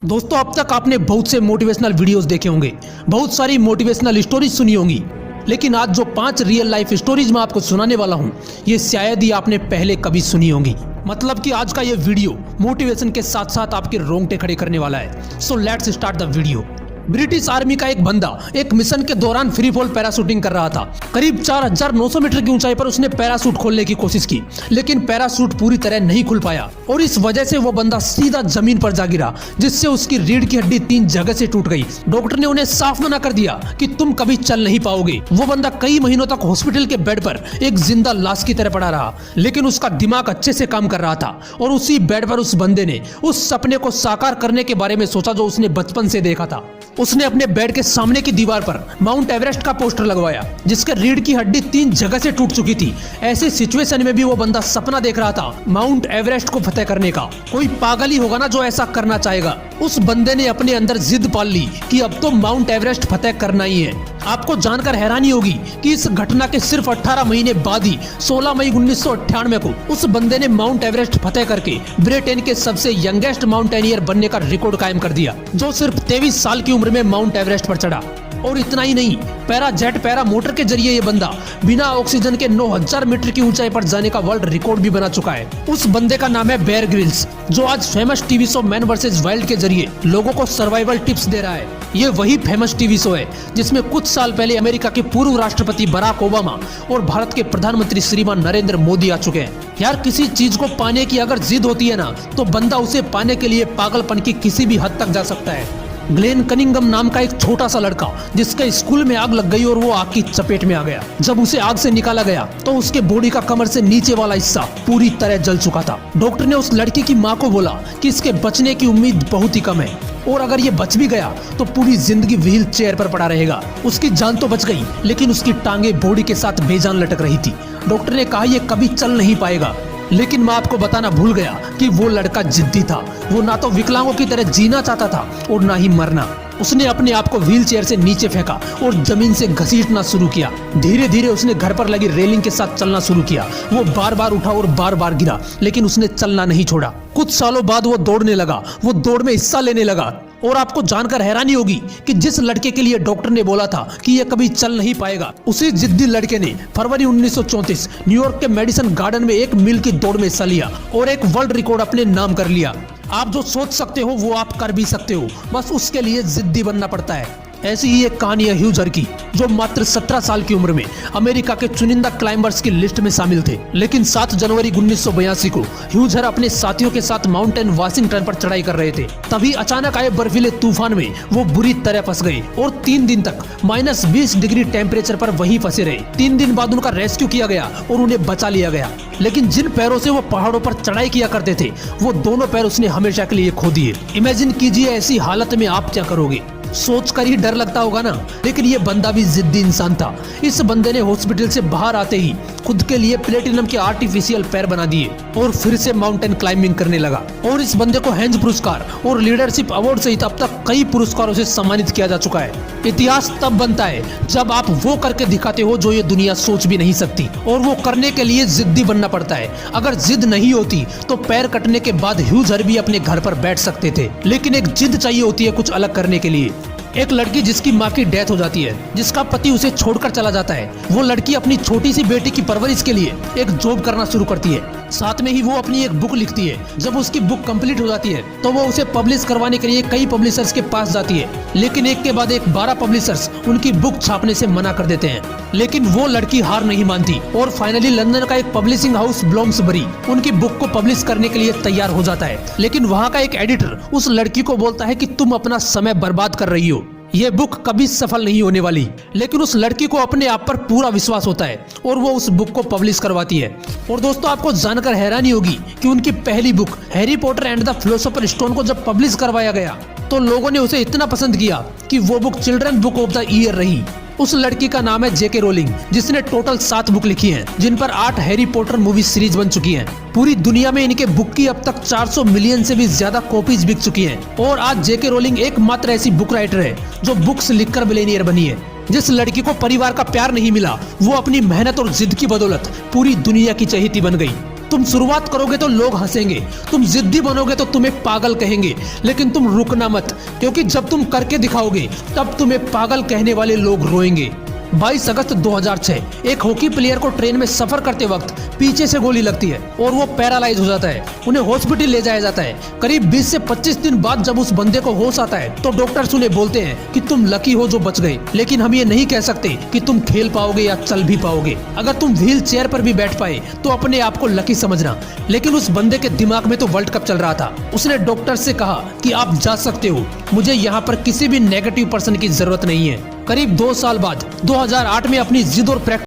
दोस्तों, अब तक आपने बहुत से मोटिवेशनल वीडियोस देखे होंगे, बहुत सारी मोटिवेशनल स्टोरीज सुनी होंगी, लेकिन आज जो 5 रियल लाइफ स्टोरीज मैं आपको सुनाने वाला हूं, ये शायद ही आपने पहले कभी सुनी होंगी। मतलब कि आज का ये वीडियो मोटिवेशन के साथ साथ आपके रोंगटे खड़े करने वाला है। So let's start the video. British army का एक बंदा एक मिशन के दौरान फ्री फॉल पैराशूटिंग कर रहा था। करीब 4900 मीटर की ऊंचाई पर उसने पैराशूट खोलने की कोशिश की, लेकिन पैराशूट पूरी तरह नहीं खुल पाया और इस वजह से वो बंदा सीधा जमीन पर जा गिरा, जिससे उसकी रीढ़ की हड्डी 3 जगह से टूट गई। डॉक्टर ने उन्हें साफ मना कर दिया कि तुम कभी चल नहीं पाओगे। वो बंदा कई महीनों तक हॉस्पिटल के बेड पर एक जिंदा लाश की तरह पड़ा रहा, लेकिन उसका दिमाग अच्छे से काम कर रहा था और उसी बेड पर उस बंदे ने उस सपने को साकार करने के बारे में सोचा जो उसने बचपन से देखा था। उसने अपने बेड के सामने की दीवार पर माउंट एवरेस्ट का पोस्टर लगवाया, जिसके रीढ़ की हड्डी 3 जगह से टूट चुकी थी। ऐसी सिचुएशन में भी वो बंदा सपना देख रहा था माउंट एवरेस्ट को फतेह करने का। कोई पागल ही होगा ना जो ऐसा करना चाहेगा। उस बंदे ने अपने अंदर जिद पाल ली कि अब तो माउंट एवरेस्ट फतेह करना ही है। आपको जानकर हैरानी होगी कि इस घटना के सिर्फ 18 महीने बाद ही 16 मई 1998 को उस बंदे ने माउंट एवरेस्ट फतेह करके ब्रिटेन के सबसे यंगेस्ट माउंटेनियर बनने का रिकॉर्ड कायम कर दिया, जो सिर्फ 23 साल की उम्र में माउंट एवरेस्ट पर चढ़ा। और इतना ही नहीं, पैरा मोटर के जरिए ये बंदा बिना ऑक्सीजन के 9000 मीटर की ऊंचाई पर जाने का वर्ल्ड रिकॉर्ड भी बना चुका है। उस बंदे का नाम है बेयर ग्रिल्स, जो आज famous TV show man versus wild के जरिए लोगों को सर्वाइवल टिप्स दे रहा है। ये वही फेमस टीवी शो है जिसमें कुछ साल पहले अमेरिका के पूर्व राष्ट्रपति बराक ओबामा और भारत के प्रधानमंत्री श्रीमान नरेंद्र मोदी आ चुके हैं। यार, किसी चीज को पाने की अगर जिद होती है ना, तो बंदा उसे पाने के लिए पागलपन की किसी भी हद तक जा सकता है। ग्लेन कनिंगम नाम का एक छोटा सा लड़का, जिसके स्कूल में आग लग गई और वो आग की चपेट में आ गया। जब उसे आग से निकाला गया तो उसके बॉडी का कमर से नीचे वाला हिस्सा पूरी तरह जल चुका था। डॉक्टर ने उस लड़की की मां को बोला कि इसके बचने की उम्मीद बहुत ही कम है और अगर ये बच भी गया तो पूरी जिंदगी व्हील चेयर पर पड़ा रहेगा। उसकी जान तो बच गई, लेकिन उसकी टांगे बॉडी के साथ बेजान लटक रही थी। डॉक्टर ने कहा ये कभी चल नहीं पाएगा, लेकिन मैं आपको बताना भूल गया कि वो लड़का जिद्दी था। वो ना तो विकलांगों की तरह जीना चाहता था और ना ही मरना। उसने अपने आप को व्हील चेयर से नीचे फेंका और जमीन से घसीटना शुरू किया। धीरे धीरे उसने घर पर लगी रेलिंग के साथ चलना शुरू किया। वो बार बार उठा और बार बार गिरा, लेकिन उसने चलना नहीं छोड़ा। कुछ सालों बाद वो दौड़ने लगा, वो दौड़ में हिस्सा लेने लगा। और आपको जानकर हैरानी होगी कि जिस लड़के के लिए डॉक्टर ने बोला था कि ये कभी चल नहीं पाएगा, उसी जिद्दी लड़के ने फरवरी 1934 न्यूयॉर्क के मेडिसन गार्डन में 1 मील की दौड़ में हिस्सा लिया और एक वर्ल्ड रिकॉर्ड अपने नाम कर लिया। आप जो सोच सकते हो वो आप कर भी सकते हो, बस उसके लिए जिद्दी बनना पड़ता है। ऐसी ही एक कहानी है ह्यूजर की, जो मात्र 17 साल की उम्र में अमेरिका के चुनिंदा क्लाइंबर्स की लिस्ट में शामिल थे। लेकिन 7 जनवरी 1982 को ह्यूजर अपने साथियों के साथ माउंटेन वाशिंगटन पर चढ़ाई कर रहे थे। तभी अचानक आए बर्फीले तूफान में वो बुरी तरह फंस गए और 3 दिन तक -20 डिग्री टेम्परेचर पर वहीं फंसे रहे। 3 दिन बाद उनका रेस्क्यू किया गया और उन्हें बचा लिया गया। लेकिन जिन पैरों से वो पहाड़ों पर चढ़ाई किया करते थे, वो दोनों पैर उसने हमेशा के लिए खो दिए। इमेजिन कीजिए ऐसी हालत में आप क्या करोगे। सोचकर ही डर लगता होगा ना। लेकिन ये बंदा भी जिद्दी इंसान था। इस बंदे ने हॉस्पिटल से बाहर आते ही खुद के लिए प्लेटिनम के आर्टिफिशियल पैर बना दिए और फिर से माउंटेन क्लाइंबिंग करने लगा। और इस बंदे को हेंज पुरस्कार और लीडरशिप अवार्ड सहित अब तक कई पुरस्कारों से सम्मानित किया जा चुका है। इतिहास तब बनता है जब आप वो करके दिखाते हो जो ये दुनिया सोच भी नहीं सकती, और वो करने के लिए जिद्दी बनना पड़ता है। अगर जिद नहीं होती तो पैर कटने के बाद ह्यूजर भी अपने घर पर बैठ सकते थे, लेकिन एक जिद चाहिए होती है कुछ अलग करने के लिए। एक लड़की जिसकी माँ की डेथ हो जाती है, जिसका पति उसे छोड़कर चला जाता है, वो लड़की अपनी छोटी सी बेटी की परवरिश के लिए एक जॉब करना शुरू करती है। साथ में ही वो अपनी एक बुक लिखती है। जब उसकी बुक कंप्लीट हो जाती है तो वो उसे पब्लिश करवाने के लिए कई पब्लिशर्स के पास जाती है, लेकिन एक के बाद एक 12 पब्लिशर्स उनकी बुक छापने से मना कर देते हैं। लेकिन वो लड़की हार नहीं मानती और फाइनली लंदन का एक पब्लिशिंग हाउस ब्लोम्सबरी उनकी बुक को पब्लिश करने के लिए तैयार हो जाता है। लेकिन वहाँ का एक एडिटर उस लड़की को बोलता है कि तुम अपना समय बर्बाद कर रही हो, ये बुक कभी सफल नहीं होने वाली। लेकिन उस लड़की को अपने आप पर पूरा विश्वास होता है और वो उस बुक को पब्लिश करवाती है। और दोस्तों, आपको जानकर हैरानी होगी कि उनकी पहली book Harry Potter and the philosopher stone को जब पब्लिश करवाया गया तो लोगों ने उसे इतना पसंद किया कि वो book children book of the year रही। उस लड़की का नाम है जेके रोलिंग, जिसने टोटल 7 बुक लिखी हैं, जिन पर 8 हैरी पॉटर मूवी सीरीज बन चुकी हैं। पूरी दुनिया में इनके बुक की अब तक 400 मिलियन से भी ज्यादा कॉपीज बिक चुकी हैं। और आज जेके रोलिंग एकमात्र ऐसी बुक राइटर है जो बुक्स लिखकर मिलियनियर बनी है। जिस लड़की को परिवार का प्यार नहीं मिला, वो अपनी मेहनत और जिद की बदौलत पूरी दुनिया की चहेती बन गई। तुम शुरुआत करोगे तो लोग हंसेंगे, तुम जिद्दी बनोगे तो तुम्हें पागल कहेंगे, लेकिन तुम रुकना मत, क्योंकि जब तुम करके दिखाओगे तब तुम्हें पागल कहने वाले लोग रोएंगे। 22 अगस्त 2006 एक हॉकी प्लेयर को ट्रेन में सफर करते वक्त पीछे से गोली लगती है और वो पैरालाइज हो जाता है। उन्हें हॉस्पिटल ले जाया जाता है। करीब 20 से 25 दिन बाद जब उस बंदे को होश आता है तो डॉक्टर्स उन्हें बोलते हैं कि तुम लकी हो जो बच गए, लेकिन हम ये नहीं कह सकते कि तुम खेल पाओगे या चल भी पाओगे। अगर तुम व्हील चेयर पर भी बैठ पाए तो अपने आप को लकी समझना। लेकिन उस बंदे के दिमाग में तो वर्ल्ड कप चल रहा था। उसने डॉक्टर से कहा कि आप जा सकते हो, मुझे यहाँ पर किसी भी नेगेटिव पर्सन की जरूरत नहीं है। करीब 2 साल बाद 2008 में अपनी जिद और प्रैक्टिस